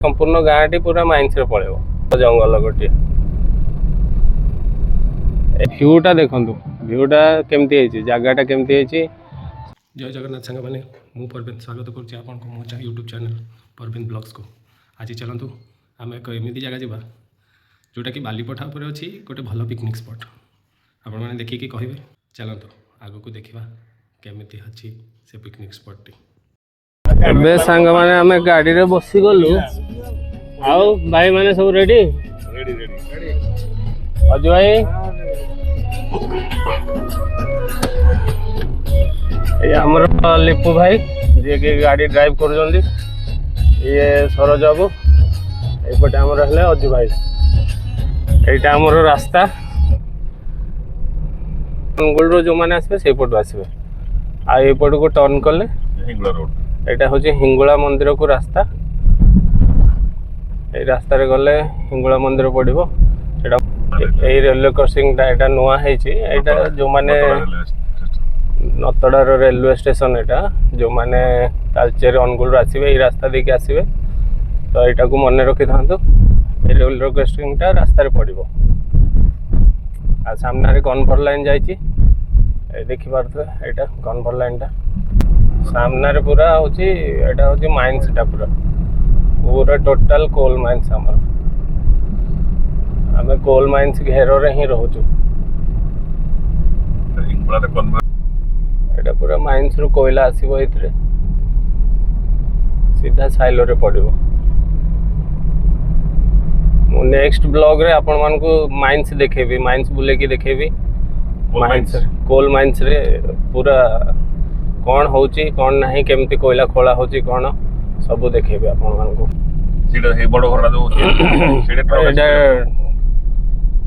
संपूर्ण गाँटी पूरा माइंस रे पड़ेबो जंगल गोटे भ्यूटा देखंतु भ्यूटा केमती है जगाटा केमती है। जय जगन्नाथ सांग मैंने मु परवीन स्वागत करुँच आपन को मो यूट्यूब चैनल परवीन ब्लॉग्स को। आज चलतु आम एक एमती जगह जावा जोटा कि बालीपठा पर अच्छी गोटे भल पिकनिक स्पॉट आपण मैंने देखिए कहे चलतु आग को देखा केमिति अच्छी से पिकनिक स्पॉट टी सांग मैंने आम गाड़ी रे बसी गलु आओ भाई मैंने सब रेडी अजु भाई आमर लिपू भाई जी कि गाड़ी ड्राइव कर ये सरोज बाबू एपटे आमर है अजु भाई यहाँ आमर रास्ता अनुगुल जो मैंने आसवे से पटू आसवे आईपट को टर्न कले यहाँ हूँ हिंगुला मंदिर को रास्ता ये रास्ता गले हिंगुला मंदिर पड़ो यही रेलवे क्रॉसिंग यहाँ नुआ है जो मैंने नतड़ार रेलवे स्टेशन यहाँ जो मैंने तालचेर अनुगुल आसवे ये रास्ता देखिए आसवे तो यहाँ को मन रखी था रेलवे क्रॉसिंग रास्तार पड़ो आ सामने कन्भर लाइन जाइए देखिपे यहाँ कन्भर लाइन सामने पूरा हूँ माइंस पूरा पूरा टोटाल कोल माइंस आम कोल माइंस घेर ही रोचु एटा पूरा माइंस रु कोयला आसीबो एथरे सीधा साइलो रे पड़िबो। मु नेक्स्ट ब्लॉग रे आपण मान को माइंस देखेबी माइंस बुले की देखेबी माइंस कोल माइंस रे पूरा कौन होची कौन नाही केमती कोयला खोला होची कौन सब देखेबी आपण मान को सीधा हे बडो घरडा जो सीधा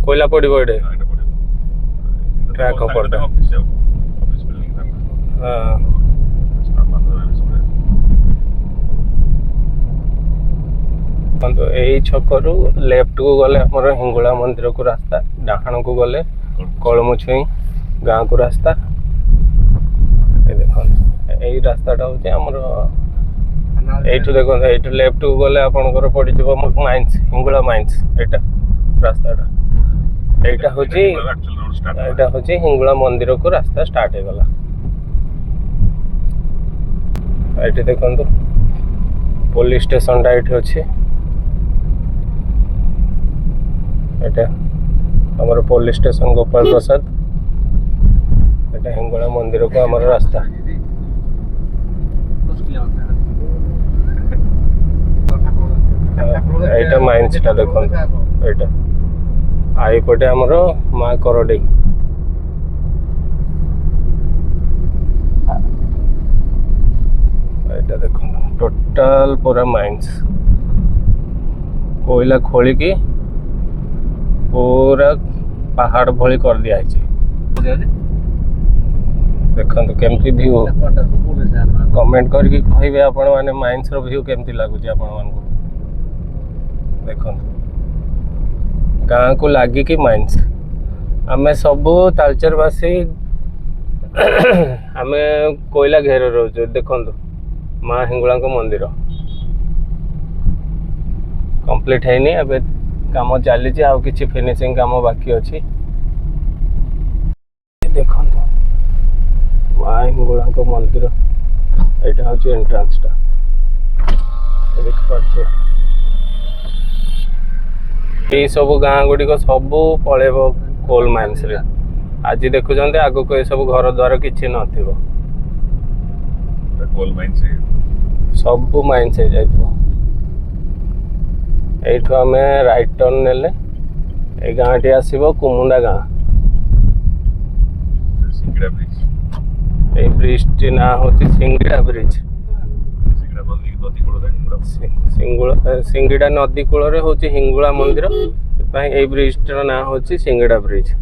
कोयला पड़िबो एडे ट्रैक ऊपर तो यही छकरू लेफ्ट को गले हमर हिंगुला मंदिर को रास्ता डाहाण को गले कलमुछुई गाँ को रास्ता ये देखो यही रास्ताटा हूँ आमर यू देखो ये लेफ्ट को गले आपंकर पड़ माइंस हिंगुला माइंस यहाँ रास्ताटा यहाँ हूँ हिंगुला मंदिर को रास्ता स्टार्ट हो गला ये देखो पुलिस स्टेशन टा ये अच्छे यहाँ आमर पुलिस स्टेशन गोपाल प्रसाद यहाँ हिंगुला मंदिर को आमर रास्ता यहाँ माइंस टा देखो यहाँ आईपटे आमर माँ करडी यहाँ देखो टोटाल पूरा माइंस कोयला खोली की पूरा पहाड़ भली कर दिया देखो केमती व्यू कमेंट करके कहे आपण माने माइंस रो व्यू केमती लगुच आपण मान को देखो गाँ को लगी कि माइंस आम सब तालचेरवासी आम कोयला घेर रोचे देखो माँ हिंगुला मंदिर कंप्लीट है नहीं अबे काम चली आउ किछि फिनिशिंग काम बाकी अच्छी देखो माँ हिंगुला मंदिर यहाँ हूँ एंट्रांस टा देख पारे ये सब गाँ गुड़िक सब पलैब कोल माइंस रे आज देखुं आग को ये सब घर द्वार किसी न सब माइंस हो जाए यू आम राइट टर्न नेले ये गाँ टी आसब कुमुंडा गाँ ये ब्रिज टी ना हूँ सिंगड़ा ब्रिज सिंगड़ा नदी कूल हूँ हिंगुला मंदिर ये ब्रिज ना हूँ सिंगड़ा ब्रिज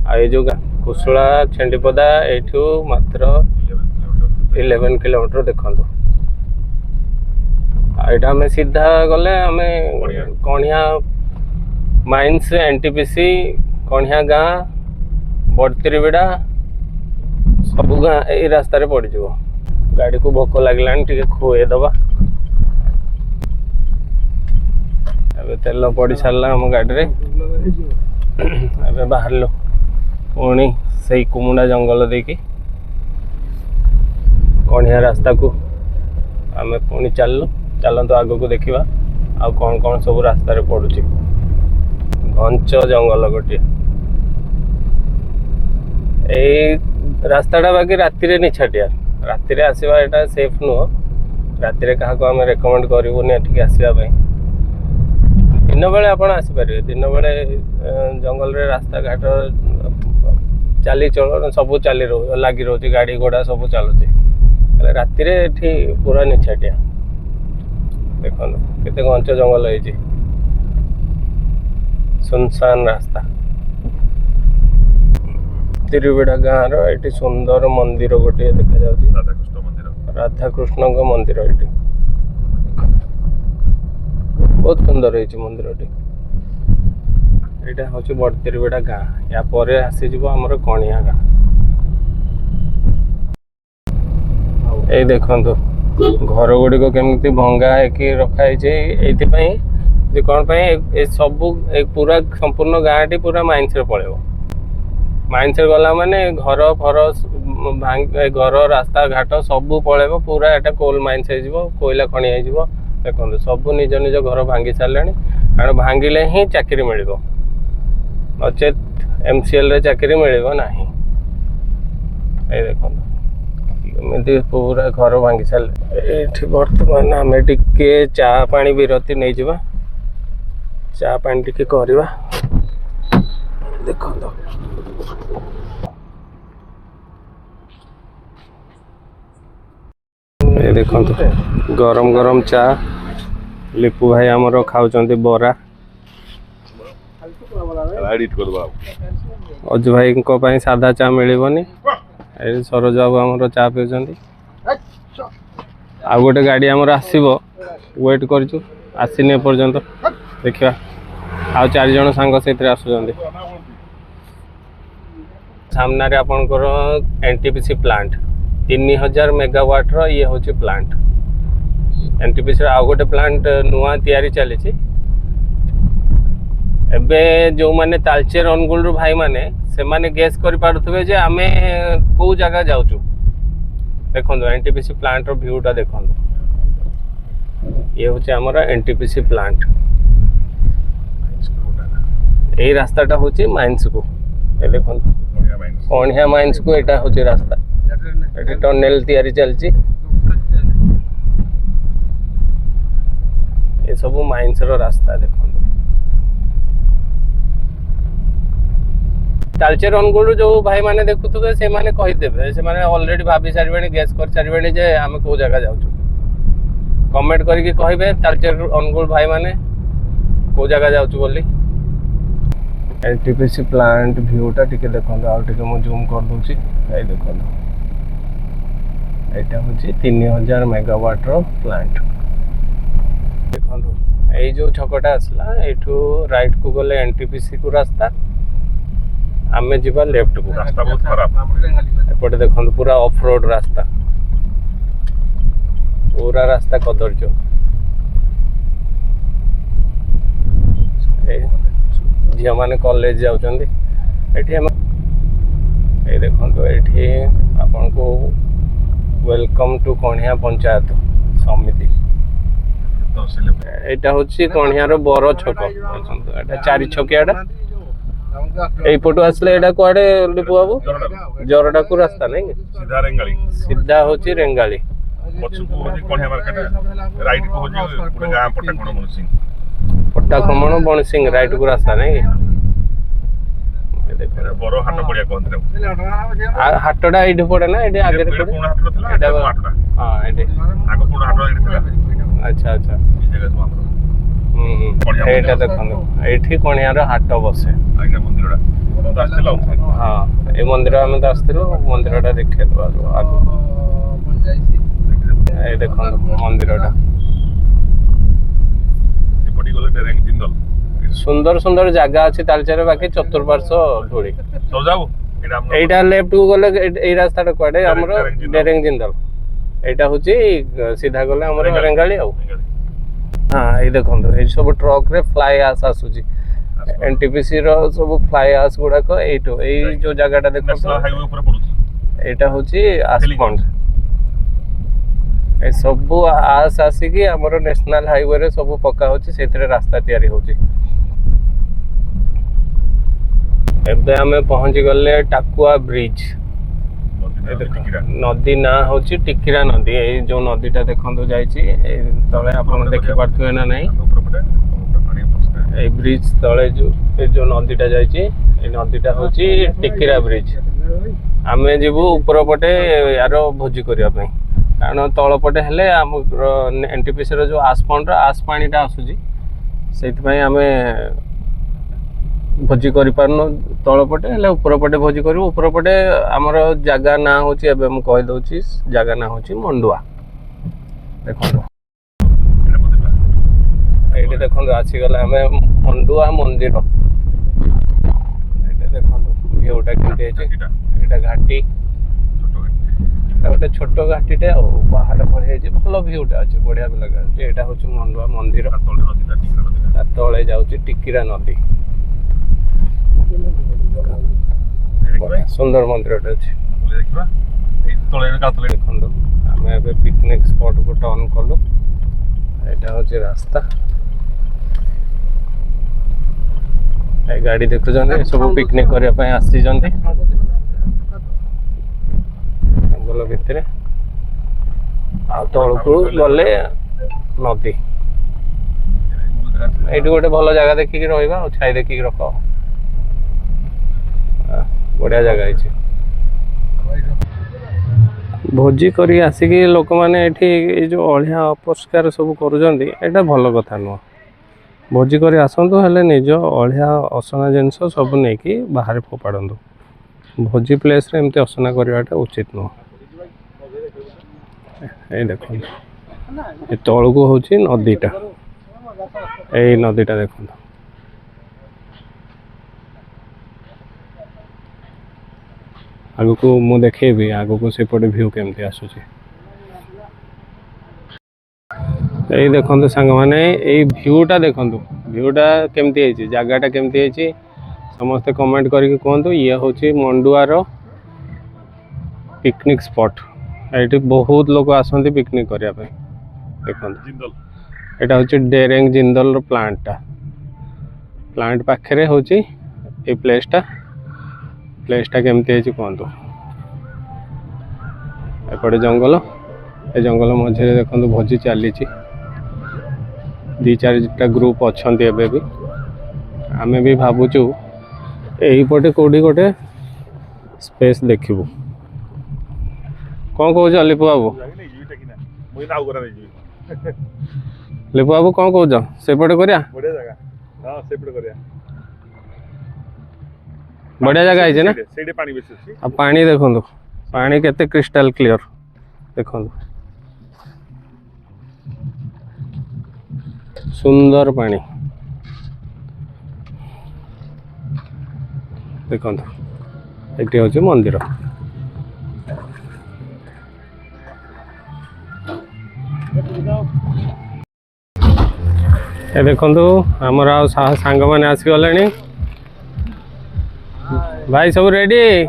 आ जो कुशुला छेंडीपदा यू मात्र 11 किलोमीटर देखो यहाँ आम सीधा गले आम कणिया माइंस एनटीपीसी कणिया गाँ बड़तिरबिड़ा सब गाँ ये रास्तार पड़ गाड़ी को भोक लगे टे खुए दबा ଏବେ ତେଲ ପଡ଼ି ସାରିଲା ଆମ ଗାଡ଼ିରେ। ଏବେ ବାହାରିଲୁ ପୁଣି ସେଇ କୁମୁଣ୍ଡା ଜଙ୍ଗଲ ଦେଇକି କଣିହା ରାସ୍ତାକୁ ଆମେ ପୁଣି ଚାଲନ୍ତୁ ଆଗକୁ ଦେଖିବା ଆଉ କ'ଣ କ'ଣ ସବୁ ରାସ୍ତାରେ ପଡ଼ୁଛି। ଘଞ୍ଚ ଜଙ୍ଗଲ ଗୋଟିଏ। ଏଇ ରାସ୍ତାଟା ବାକି ରାତିରେ ନିଛାଟିଆ, ରାତିରେ ଆସିବା ଏଇଟା ସେଫ୍ ନୁହଁ। ରାତିରେ କାହାକୁ ଆମେ ରେକମେଣ୍ଡ କରିବୁନି ଏଠିକି ଆସିବା ପାଇଁ। ଦିନ ବେଳେ ଆପଣ ଆସିପାରିବେ, ଦିନ ବେଳେ ଜଙ୍ଗଲରେ ରାସ୍ତାଘାଟ ଚାଲିଚଳନ ସବୁ ଲାଗି ରହୁଛି, ଗାଡ଼ି ଘୋଡ଼ା ସବୁ ଚାଲୁଛି। ହେଲେ ରାତିରେ ଏଠି ପୁରା ନିଛାଟିଆ। ଦେଖନ୍ତୁ କେତେ ଘଞ୍ଚ ଜଙ୍ଗଲ ହେଇଛି, ସୁନସାନ ରାସ୍ତା। ତିରୁବିଡ଼ା ଗାଁର ଏଠି ସୁନ୍ଦର ମନ୍ଦିର ଗୋଟିଏ ଦେଖାଯାଉଛି, ରାଧାକୃଷ୍ଣଙ୍କ ମନ୍ଦିର। ଏଠି ବହୁତ ସୁନ୍ଦର ହେଇଛି ମନ୍ଦିରଟି। ଏଇଟା ହେଉଛି ବଡ଼ତିରୁବିଡ଼ା ଗାଁ। ୟା ପରେ ଆସିଯିବ ଆମର କଣିହା ଗାଁ। ଏଇ ଦେଖନ୍ତୁ ଘର ଗୁଡ଼ିକ କେମିତି ଭଙ୍ଗା ହେଇକି ରଖାହେଇଛି। ଏଇଥିପାଇଁ ଯେ କ'ଣ ପାଇଁ ଏ ସବୁ ପୁରା ସମ୍ପୂର୍ଣ୍ଣ ଗାଁଟି ପୁରା ମାଇନ୍ସରେ ପଳେଇବ। ମାଇନ୍ସରେ ଗଲା ମାନେ ଘର ରାସ୍ତାଘାଟ ସବୁ ପଳେଇବ। ପୁରା ଏଟା କୋଲ ମାଇନ୍ସ ହେଇଯିବ, କୋଇଲା ଖଣି ହେଇଯିବ। ଦେଖନ୍ତୁ ସବୁ ନିଜ ନିଜ ଘର ଭାଙ୍ଗି ସାରିଲେଣି, କାରଣ ଭାଙ୍ଗିଲେ ହିଁ ଚାକିରି ମିଳିବ, ନଚେତ୍ MCLରେ ଚାକିରି ମିଳିବ ନାହିଁ। ଏଇ ଦେଖନ୍ତୁ ଏମିତି ପୁରା ଘର ଭାଙ୍ଗି ସାରିଲେ। ଏଇଠି ବର୍ତ୍ତମାନ ଆମେ ଟିକେ ଚା ପାଣି ବିରତି ନେଇଯିବା, ଚା ପାଣି ଟିକେ କରିବା। ଦେଖନ୍ତୁ ଏ ଦେଖନ୍ତୁ ଗରମ ଗରମ ଚା। ଲିପୁ ଭାଇ ଆମର ଖାଉଛନ୍ତି ବରା। ଅଜୁ ଭାଇଙ୍କ ପାଇଁ ସାଧା ଚା ମିଳିବନି। ଏଇ ସରୋଜ ବାବୁ ଆମର ଚା ପିଉଛନ୍ତି। ଆଉ ଗୋଟେ ଗାଡ଼ି ଆମର ଆସିବ, ୱେଟ୍ କରିଛୁ, ଆସିନି ଏପର୍ଯ୍ୟନ୍ତ। ଦେଖିବା ଆଉ 4 ଜଣ ସାଙ୍ଗ ସେଇଥିରେ ଆସୁଛନ୍ତି। ସାମ୍ନାରେ ଆପଣଙ୍କର NTPC ପ୍ଲାଣ୍ଟ, 3000 ମେଗାୱାଟ୍ର ଇଏ ହେଉଛି ପ୍ଲାଣ୍ଟ। NTPCର ଆଉ ଗୋଟେ ପ୍ଲାଣ୍ଟ ନୂଆ ତିଆରି ଚାଲିଛି। ଏବେ ଯେଉଁମାନେ ତାଳଚେର ଅନୁଗୁଳରୁ ଭାଇମାନେ, ସେମାନେ ଗେସ୍ କରିପାରୁଥିବେ ଯେ ଆମେ କେଉଁ ଜାଗା ଯାଉଛୁ। ଦେଖନ୍ତୁ NTPC ପ୍ଲାଣ୍ଟର ଭ୍ୟୁଟା ଦେଖନ୍ତୁ। ଇଏ ହେଉଛି ଆମର NTPC ପ୍ଲାଣ୍ଟ। ଏଇ ରାସ୍ତାଟା ହେଉଛି ମାଇନ୍ସକୁ। ଏ ଦେଖନ୍ତୁ କଣିହା ମାଇନ୍ସକୁ ଏଇଟା ହେଉଛି ରାସ୍ତା। ଏଠି ଟନେଲ ତିଆରି ଚାଲିଛି। ଏସବୁ ମାଇନ୍ସର ରାସ୍ତା ଦେଖନ୍ତୁ। ତାଳଚେର ଅନୁଗୁଳରୁ ଯେଉଁ ଭାଇମାନେ ଦେଖୁଥିବେ ସେମାନେ କହିଦେବେ, ସେମାନେ ଅଲରେଡ଼ି ଭାବି ସାରିବେଣି, ଗେସ୍ କରିସାରିବେଣି ଯେ ଆମେ କେଉଁ ଜାଗା ଯାଉଛୁ। କମେଣ୍ଟ କରିକି କହିବେ ତାଳଚେର ଅନୁଗୁଳ ଭାଇମାନେ କେଉଁ ଜାଗା ଯାଉଛୁ ବୋଲି। NTPC ପ୍ଲାଣ୍ଟ ଭ୍ୟୁଟା ଟିକେ ଦେଖନ୍ତୁ, ଆଉ ଟିକେ ମୁଁ ଜୁମ୍ କରିଦେଉଛି। ଏଇ ଦେଖନ୍ତୁ ଏଇଟା ହେଉଛି 3000 ମେଗାୱାଟ୍ର ପ୍ଲାଣ୍ଟ। ଦେଖନ୍ତୁ ଏଇ ଯେଉଁ ଛକଟା ଆସିଲା, ଏଇଠୁ ରାଇଟ୍କୁ ଗଲେ NTPCକୁ ରାସ୍ତା, ଆମେ ଯିବା ଲେଫ୍ଟକୁ। ରାସ୍ତା ବହୁତ ଖରାପ। ଏପଟେ ଦେଖନ୍ତୁ ପୁରା ଅଫ୍ ରୋଡ୍ ରାସ୍ତା, ପୁରା ରାସ୍ତା କଦର୍ଯ୍ୟ। ଝିଅମାନେ କଲେଜ ଯାଉଛନ୍ତି ଏଠି। ଏଇ ଦେଖନ୍ତୁ ଏଠି ଆପଣଙ୍କୁ ୱେଲକମ୍ ଟୁ କଣିହା ପଞ୍ଚାୟତ ସମିତି। ଏଇଟା ହେଉଛି କଣିହାର ବର ଛକ। ଦେଖନ୍ତୁ ଏଇଟା 4 ଛକିଆଟା। এইপটু আসলে এটা কুଆଡେ লিপু বাবু? জরডাকু রাস্তা নাই কি? সিধা রেঙ্গালি। সিধা হচ্ছে রেঙ্গালি। পছকু হচ্ছে কণিয়া মার্কেট, রাইট কু হচ্ছে পুরা গাঁ পটাকমণ বনসিং। পটাকমণ বনসিং রাইট কু রাস্তা নাই কি? দেখো বড় হাট পড়িয়া কোনতে। হাটটা এইটি পড়ে না, এটি আগে পড়ে। কোন হাটটা ছিল? এটা হাটটা। হ্যাঁ এটি। আগে কোন হাটটা এটি ছিল? আচ্ছা আচ্ছা। এই জায়গা তো আমরা। এইটা দেখନ୍ତୁ ଏଇଠି କଣିହାର ହାଟ ବସେ। ହଁ ଏଇ ମନ୍ଦିର ଆମେ ତ ଆସିଥିଲୁ, ମନ୍ଦିରଟା ଦେଖେଇଦେବା ଆଗକୁ। ଏଇ ଦେଖନ୍ତୁ ମନ୍ଦିରଟା ସୁନ୍ଦର ସୁନ୍ଦର ଜାଗା ଅଛି ତାଳଚେର, ବାକି ଚତୁର୍ପାର୍ଶ୍ୱ ଧୂଳି। এইটা লেফটକୁ ଗଲେ ଏଇ ରାସ୍ତାଟା କୁଆଡେ ଆମର ଡେରେଙ୍ଗ ଜିନ୍ଦଲ। এইটা ହଉଛି ସିଧା ଗଲେ ଆମର ରେଙ୍ଗାଳି। ଆଉ हाँ ये देखो ये सब ट्रक रे फ्लाई आस आसुची एनटीपीसी रो सब फ्लाई आस गुड़ाक एइठो एई जो जगहटा देखो नेशनल हाईवे ऊपर पड़ुଛି एटा होची आसपंड ए सब आस आसिकी हमर नेशनल हाईवे रे सब पक्का होची सेतरे रास्ता तयारी होची एबे हमें पहुंच गले टाकुआ ब्रिज नदी ना होची टिकिरा नदी ए जो नदीटा देखंदो जाईची तळे आपण देखि पारथुए ना नाही ए ब्रिज तळे जो नदीटा जाईची ए नदीटा होची टिकिरा ब्रिज आमे जीवु ऊपर पटे यार भोजी करिया पई कारण तळ पटे हेले हम एनटीपीसी रो जो आसपंड आस पानीटा आसुची सेति पई आमे भोजी करि पारनो तळ पटे हेले ऊपर पटे भोजी करू ऊपर पटे हमर जगह ना होची एबे हम कहि दउची जगह ना होची मंडुआ देखो एटे देखो आसी गला हमें मंडुआ मंदिर एटे देखो व्यूटा केते छै एटा घाटी गोटे छोट घाटीटे पहाड़ पड़े भल भ्यूटा अच्छे बढ़िया भी लगा एटा हूँ मंडुआ मंदिर तले जाऊँगी टिकिरा नदी सुंदर मंदिर अच्छे देखो आम ए पिकनिक स्पॉट को टर्न कलु यहाँ हूँ रास्ता गाड़ी देखुं सब पिकनिक करने आसी जंगल भितर तलू गले नदी ये गोटे भल जगह देखिकी रहा छाई देखिकी रख बढ़िया जगह भोजी करी आसिकी लोक मैंने ये जो अलिया अपरिष्कार सब कर भल कथा नुह भोजी करी आसतु हेले निज अलिया असना जिनस सब नहीं बाहर फोपाड़ू भोजी प्लेस रे एमती असना करवाटा उचित नुह ये देखो ये तल को हूँ नदीटा यही नदीटा देखो आग को मु देखेबी आग को सेपटे व्यू केमती आसूची यही देखो सांग मैंने यही व्यूटा देखो व्यूटा केमती जगहटा केमती समस्ते कमेंट करके कहतु ये हूँ मंडुआर पिकनिक स्पॉट ये बहुत लोग आसती पिकनिक करने देखो यहाँ हूँ डेरेंग जिंदल प्लांट पाखे हूँ ये प्लेसटा केमती कहतु एपटे जंगल ए जंगल मझे देखो भोजी चली दी चार ग्रुप अच्छा भी आमे भी भावुचु यहीपटे कौटी गोटे स्पेस देखू कौन कौच लिपु बाबू लिपु बाबू कौन कौच सेपटे करिया बढ़िया जगह है ना पानी देखो पानी केते क्रिस्टल क्लियर देखो सुंदर पानी देखो ये हूँ मंदिर ए देखो आमर सांग मैंने आसीगले भाई सब रेडी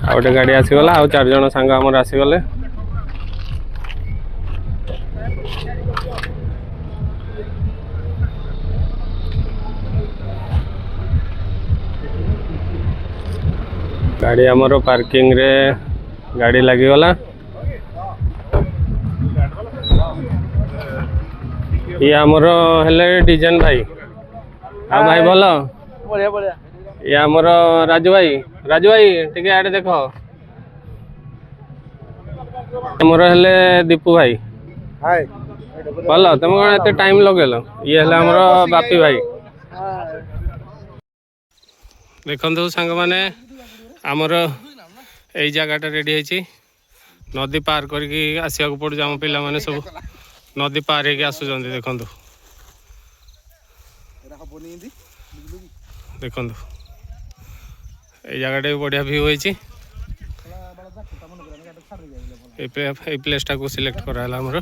गोटे गाड़ी आसीगला आ 4 जन सांग आमर आसीगले गाड़ी आमर पार्किंग रे गाड़ी लगिगला ये आमर हेले डिजाइन भाई आ भाई भल बढ़िया बढ़िया ये आमर राजू भाई टिके आड़े देख आमर हेले दीपू भाई भल तुम कौन एत टाइम लगेल ये हेले आमर बापी भाई देखु सांग मैंने आमर यही जगहटा रेडी है नदी पार करके आसवा पड़ू आम पिला माने सब नदी पार हो आसुँच देखु देखु ये जगह भी बढ़िया व्यू है ये प्लेसटा को सिलेक्ट कराला हमर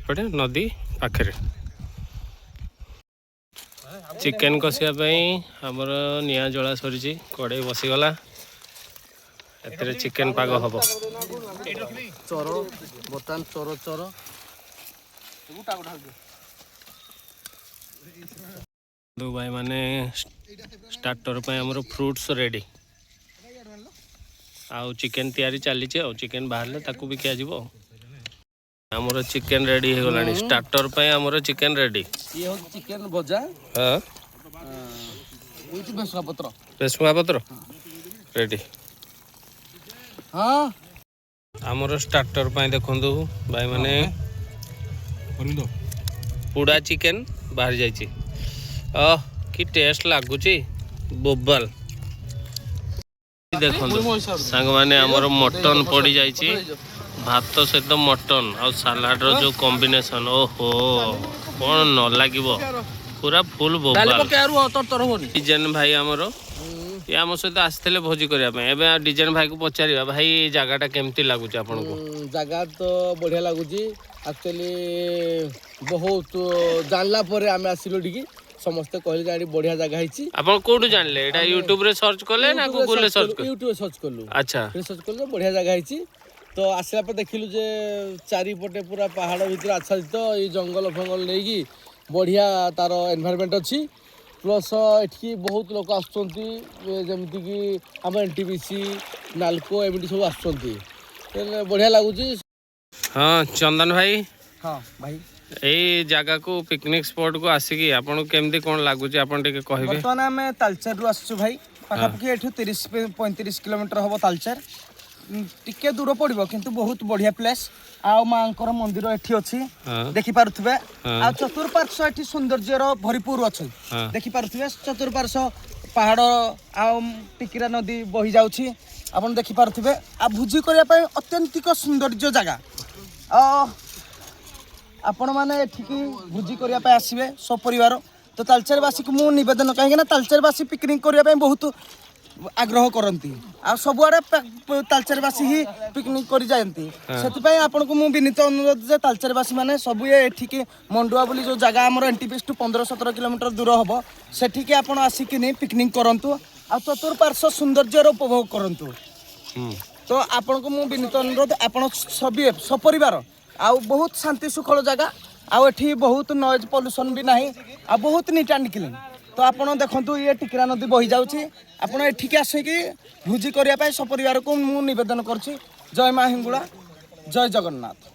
पटे नदी पाखरे चिकेन कसिया हमर निया जला सरी कड़े बसीगला एते चिकेन पाग हम चोर बर्तमान चोर चोर दो भाई माने स्टार्टर पे हमर फ्रूट्स रेडी आउ चिकेन तैयारी चली चिकेन बाहर ताकू भी किया हमर चिकेन रेडी हो गलानी स्टार्टर पे हमर चिकेन रेडी ये हो चिकेन भजा हां उइटी भेसुआ पत्र रेडी हां हमर स्टार्टर पे देखंदु भाई माने पुडा चिकेन बाहर जाइछि कि टेस्ट लागुची बोबाल देखो सांग माने हमर मटन पड़ी जाइछि भात सहित मटन आ सलाड रो जो कॉम्बिनेशन ओहो कोन न लागिवो पूरा फुल बोबाल डिजाइन भाई हमर ये आम सहित आसते भोजी करने डिजाइन भाई को पचार भाई जगहटा केमती लगुच आपन को जगह तो बढ़िया लगुच एक्चुअली बहुत जानला पर आम आसिलु टिकी समस्ते कहले गाड़ी बढ़िया जगह है आपन कोठु जानले एटा यूट्यूब रे सर्च करले ना गूगल रे सर्च करले यूट्यूब सर्च करलु अच्छा सर्च करले बढ़िया जगह है तो आसला पर देखिलु जे चारि पटे पूरा पहाड़ भीतर आच्छादित ये जंगल फंगल नहीं बढ़िया तार एनवायरनमेंट अच्छी प्लस एठी बहुत लोक आसमती कि आम एनटीपीसी नालको एमती सब आसुँच बढ़िया लगुच हाँ चंदन भाई हाँ भाई एई जगह को पिकनिक स्पॉट को आसिकी आपन केमती कोन लागुच आपन टिके कहबे बर्तमान आम तालचेर रु आसु भाई पाखापाखि एठू 30-35 किलोमीटर हम तालचेर टिके दूर पड़ो किंतु बहुत बढ़िया प्लेस आ मांकर मंदिर एठी अछि देखि पारुथबे आ चतुर्पार्श्व एठी सौंदर्यर भरपूर अछि देखि पारुथबे चतुर्पार्श्व पहाड़ आ टिकिरा नदी बही जाउछि आपन देखि पारुथबे आ भुजी करिया पय अत्यंतिक सौंदर्य जगह आपण माने एठी की भुजी करिया पय आसीबे सब परिवार तो तालचेरवासी को मु निवेदन कहीं ना तालचेरवासी पिकनिक करिया पय बहुत आग्रह करती आ सबुआड़े तालचेरवासी ही पिकनिक कर जाती से आपको मुझे विनीत अनुरोध जे तालचेरवासी मैंने सब ये मंडुआ बोली जो जगह आम एनटीपीएस टू 15-17 किलोमीटर दूर हम सेठिके आपण आसिकिनी पिकनिक करंतु आ चतुर्पार्श्व सौंदर्यर उपभोग करंतु तो आपण को मुझे विनीत अनुरोध आपण सब सपरिवार आ बहुत शांति सुखल जगह आठी बहुत नॉइज पॉल्यूशन भी नहीं आ बहुत नीट एंड क्लीन तो आपड़ देखु ये टिकिरा नदी बही जाऊँगी आपड़ एठिके आसिकी भोजी करने सपरिवार को मुझे निवेदन कर जय माँ हिंगुला जय जगन्नाथ।